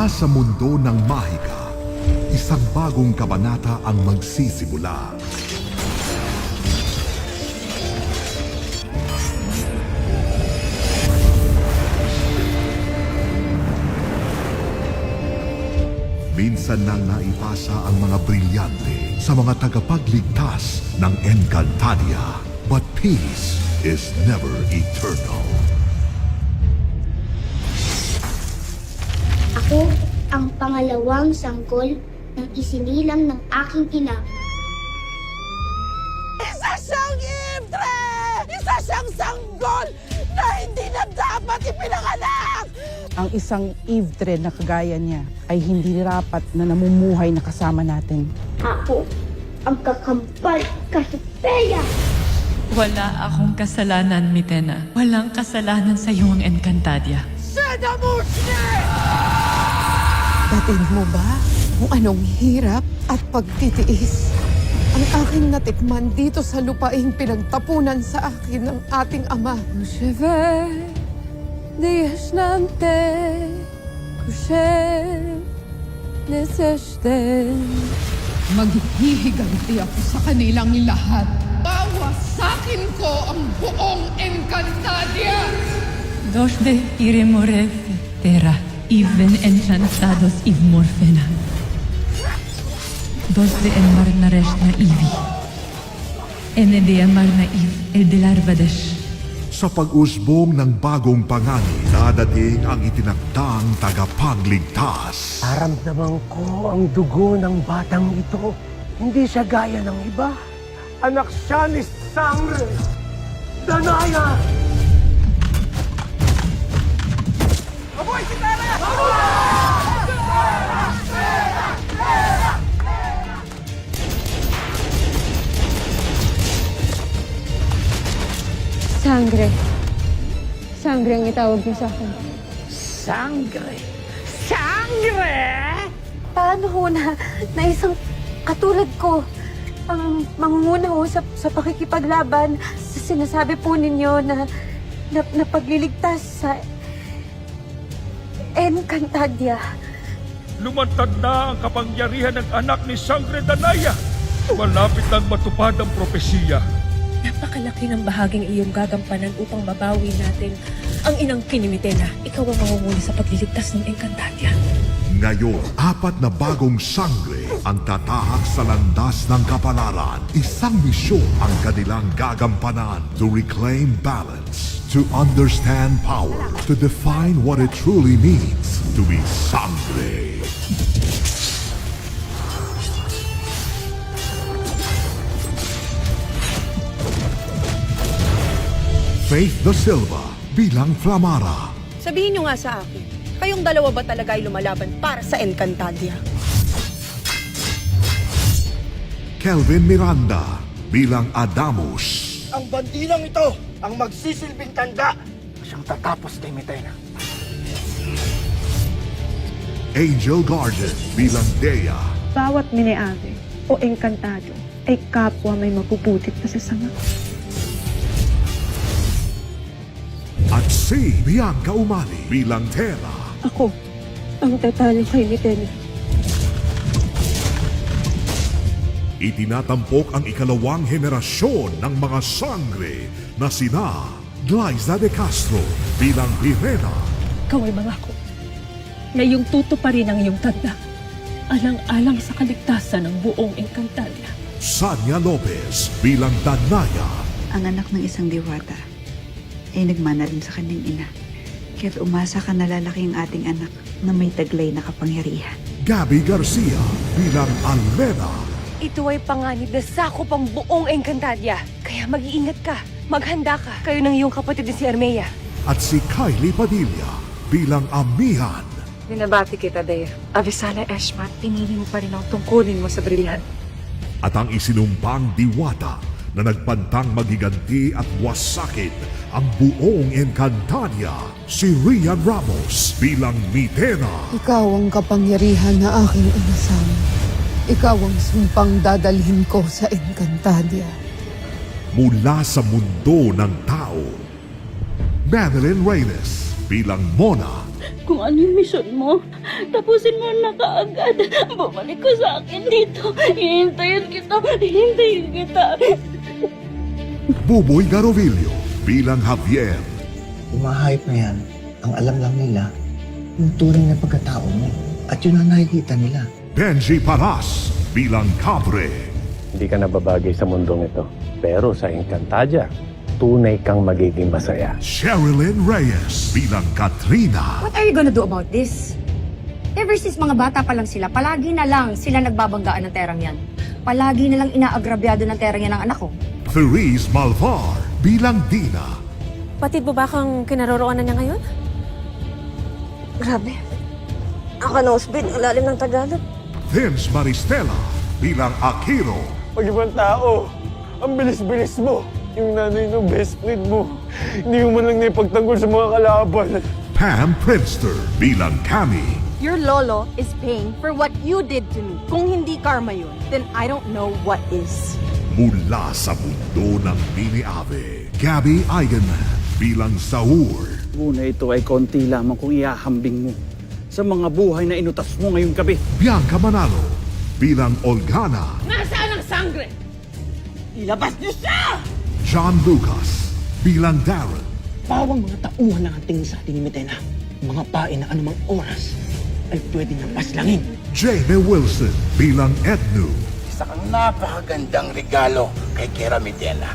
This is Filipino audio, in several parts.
Mula sa mundo ng mahika, isang bagong kabanata ang magsisimula. Minsan nang naipasa ang mga brilyante sa mga tagapagligtas ng Encantadia. But peace is never eternal. Ako ang pangalawang sanggol ng isinilang ng aking ina. Isa siyang Ivtre! Isa siyang sanggol na hindi na dapat ipinanganak! Ang isang Ivtre na kagaya niya ay hindi rapat na namumuhay na kasama natin. Ako ang kakampal Cassiopeia. Wala akong kasalanan, Mitena. Walang kasalanan sa iyong Encantadia. Dating mo ba kung anong hirap at pagtitiis ang aking natikman dito sa lupaing pinagtapunan sa akin ng ating ama? Maghihiganti ako sa kanilang lahat. Bawasakin ko ang buong Encantadia! Dos de iremore terra, even enchantados iv morfena. Dos de enmar na na ivi. Ene de amar na iv el de larvadesh. Sa pag-usbong ng bagong pangani, dadating ang itinakdang tagapagligtas. Naramdaman ko ang dugo ng batang ito. Hindi siya gaya ng iba. Anak siya ni Sangre Danaya! Aboy si Tara! Sangre. Sangre ang itawag niyo sa akin. Sangre! Sangre! Paano ho na isang katulad ko ang mangunguna ho sa pakikipaglaban sa sinasabi po ninyo na pagliligtas sa Encantadia? Lumantad na ang kapangyarihan ng anak ni Sangre Danaya. Malapit nang matupad ang propesiya. Napakalaki ng bahaging iyong gagampanan upang mabawi natin ang inang Kinimitena. Ikaw ang mangunguna sa pagliligtas ng Encantadia. Ngayon, 4 na bagong sangre ang tatahak sa landas ng kapalaran. Isang misyon ang kanilang gagampanan to reclaim balance, to understand power, to define what it truly means to be sangre. Faith Da Silva bilang Flamara. Sabihin niyo nga sa akin, kayong dalawa ba talaga ay lumalaban para sa Encantadia? Kelvin Miranda bilang Adamus. Ang bandilang ito ang magsisilbing tanda na siyang tatapos kay Mitena. Angel Garden bilang Dea. Bawat mineave o engkantado ay kapwa may mapuputit na sasama. At si Bianca Umali bilang Terra. Ako ang tatalo kay Mitena. Itinatampok ang ikalawang henerasyon ng mga sangre na sina Glyza de Castro bilang Pirena. Ikaw ay mangako na iyong tutuparin ang iyong tanda alang-alang sa kaligtasan ng buong Encantadia. Sanya Lopez bilang Danaya. Ang anak ng isang diwata ay nagmana rin sa kanyang ina. Kaya't umasa ka na lalaki ang ating anak na may taglay na kapangyarihan. Gabby Garcia bilang Almena. Ito ay panganib na sakop ang buong Encantadia. Kaya mag-iingat ka. Maghanda ka. Kayo ng iyong kapatid na si Armea. At si Kylie Padilla bilang Amihan. Binabati kita, Dea. Avisala Eshmat, pinili mo pa rin ang tungkulin mo sa brilyan. At ang isinumpang diwata na nagpantang maghiganti at wasakin ang buong Encantadia, si Rian Ramos bilang Mitena. Ikaw ang kapangyarihan na aking inasam. Ikaw ang sumpang dadalhin ko sa Encantadia. Mula sa mundo ng tao, Madeline Reyes bilang Mona. kung ano yung mission mo. Tapusin mo na kaagad. Bumalik ko sa akin dito. Hihintayin kita. Buboy Garovillo bilang Javier. Umahayop na yan. Ang alam lang nila, yung tunay na pagkatao mo. At yun ang nakikita nila. Benji Paras bilang Cabre. Hindi ka nababagay sa mundong ito. Pero sa Encantadia, tunay kang magiging masaya. Sherilyn Reyes bilang Katrina. What are you gonna do about this? Ever since mga bata pa lang sila, palagi na lang sila nagbabanggaan ng terang yan. Palagi na lang inaagrabyado ng terang yan ng anak ko. Therese Malvar bilang Dina. Patid mo ba kang kinaroroonan niya ngayon? Grabe. Ako na usbid, ang lalim ng Tagalog. Vince Maristela bilang Akiro. Pag ibang tao, ang bilis-bilis mo. Yung nanay ng best friend mo. Hindi mo man lang naipagtanggol sa mga kalaban. Pam Prinster bilang Cami. Your lolo is paying for what you did to me. Kung hindi karma yun, then I don't know what is. Mula sa mundo ng Mini Ave, Gabby Eigenman bilang Saur. Muna ito ay konti lamang kung iahambing mo sa mga buhay na inutas mo ngayong gabi. Bianca Manalo bilang Olgana. Nasaan ang sangre? Ilabas niyo siya! John Lucas bilang Darren. Pawang mga tauhan ng ating sa ating ni Mitena. Mga pain na anumang oras ay pwede niyang paslangin. Jamie Wilson bilang Ednu. Isa kang napakagandang regalo kay Kera Mitena.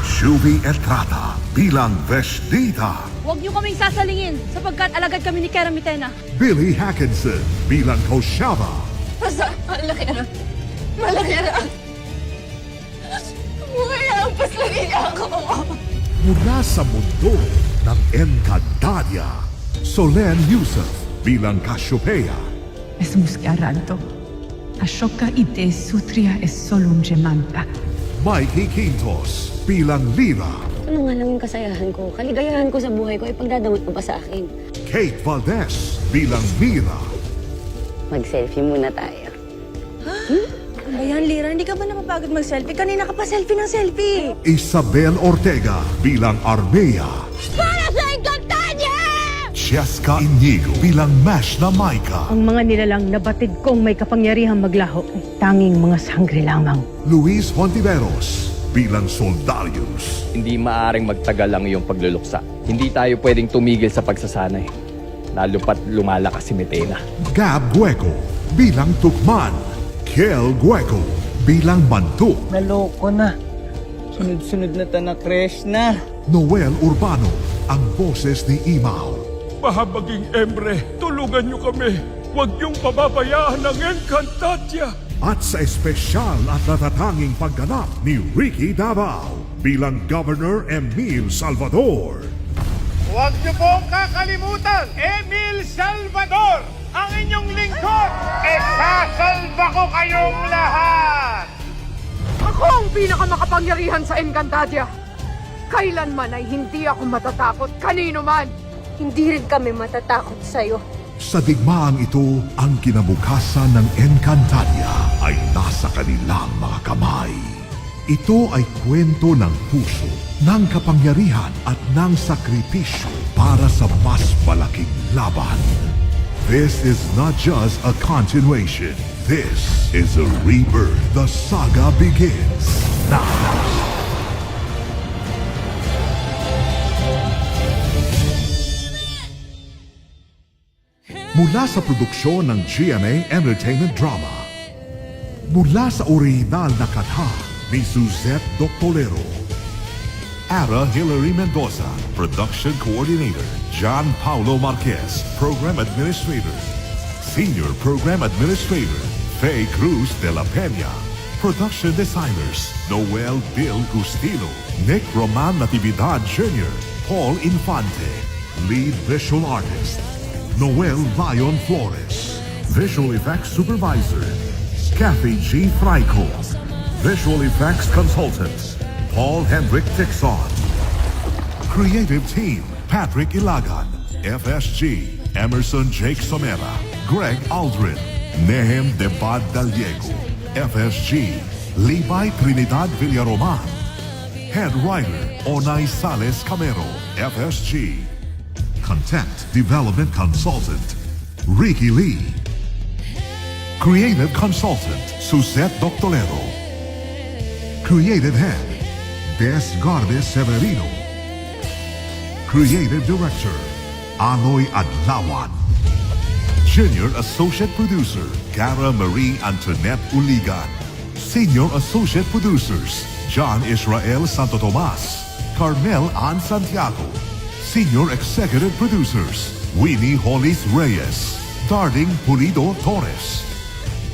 Shubi Etrata bilang Vestita. Huwag niyo kaming sasalingin sapagkat alagad kami ni Kera Mitena. Billy Hackinson bilang Koshaba. Basta, malaki na. Malaki na. Mumayampas lang niya ako. Mula sa mundo ng Encantadia, Solen Yusuf bilang Cassiopeia. Es muscaranto. Ashoka ite sutria es solum gemanta. Mikey Quintos bilang Lira. Ano nga lang yung kasayahan ko? Kaligayahan ko sa buhay ko ay pagdadamot mo pa sa akin. Kate Valdez bilang Mira. Mag-selfie muna tayo. Ayan, Lira, hindi ka ba napapagod mag-selfie? Kanina ka pa selfie ng selfie. Isabel Ortega bilang Armea. Para sa Encantadia! Cheska Inigo bilang Mash na Maika. Ang mga nilalang nabatid kong may kapangyarihang maglaho ay tanging mga sangre lamang. Luis Hontiveros bilang Soldarius. Hindi maaring magtagal ang iyong pagluluksa. Hindi tayo pwedeng tumigil sa pagsasanay. Lalo pat lumalakas si Mitena. Gab Gueco bilang Tukman. Kel Gueco bilang Mantuk. Naloko na. Sunod-sunod na tanak na. Noel Urbano ang boses ni Imaw. Mahabaging Emre, tulungan niyo kami. Huwag niyong pababayaan ang Encantadia. At sa espesyal at natatanging pagganap ni Ricky Davao bilang Governor Emil Salvador. Huwag niyo pong kakalimutan, Emil Salvador, ang inyong lingkod. Isasalba ko kayong lahat! Ako ang pinakamakapangyarihan sa Encantadia. Kailanman ay hindi ako matatakot kanino man. Hindi rin kami matatakot sa'yo. Sa digmaang ito, ang kinabukasan ng Encantadia ay nasa kanilang mga kamay. Ito ay kwento ng puso, ng kapangyarihan at ng sakripisyo para sa mas malaking laban. This is not just a continuation. This is a rebirth. The saga begins now. Mula sa produksyon ng GMA Entertainment Drama. Mula sa orihinal na katha ni Suzette Doctolero. Ara Hilary Mendoza, Production Coordinator. John Paulo Marquez, Program Administrator. Senior Program Administrator, Faye Cruz de la Peña. Production Designers, Noel Bill Gustilo. Nick Roman Natividad Jr., Paul Infante. Lead Visual Artist, Noel Lion Flores. Visual Effects Supervisor, Kathy G. Fraico. Visual Effects Consultant, Paul Hendrick Tixon. Creative Team, Patrick Ilagan. FSG, Emerson Jake Somera. Greg Aldrin. Nehem Debad Daliego. FSG, Levi Trinidad Villaroman. Head Writer, Onay Sales Camero. FSG. Content Development Consultant, Ricky Lee. Creative Consultant, Suzette Doctolero. Creative Head, Des Gardes Severino. Creative Director, Anoy Adlawan. Junior Associate Producer, Cara Marie Antoinette Uligan. Senior Associate Producers, John Israel Santo Tomas, Carmel Ann Santiago. Senior Executive Producers, Winnie Hollis Reyes, Darling Pulido Torres.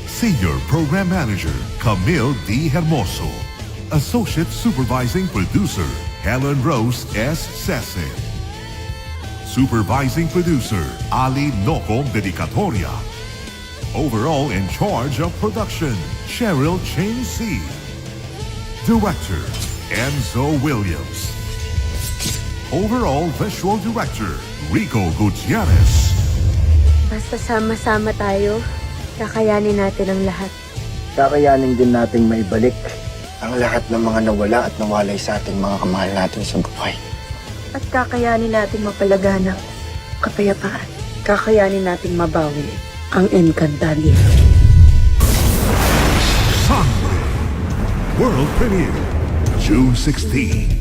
Senior Program Manager, Camille D. Hermoso. Associate Supervising Producer, Helen Rose S. Sese. Supervising Producer, Ali Nocom Dedicatoria. Overall in charge of production, Cheryl Ching C. Director, Enzo Williams. Overall Visual Director, Rico Gutierrez. Basta sama-sama tayo, kakayanin natin ang lahat. Kakayanin din nating maibalik ang lahat ng mga nawala at nawalay sa ating mga kamahal natin sa buhay. At kakayanin nating mapalaganap kapayapaan. Kakayanin nating mabawi ang Encantadia. Sangre. World premiere, June 16.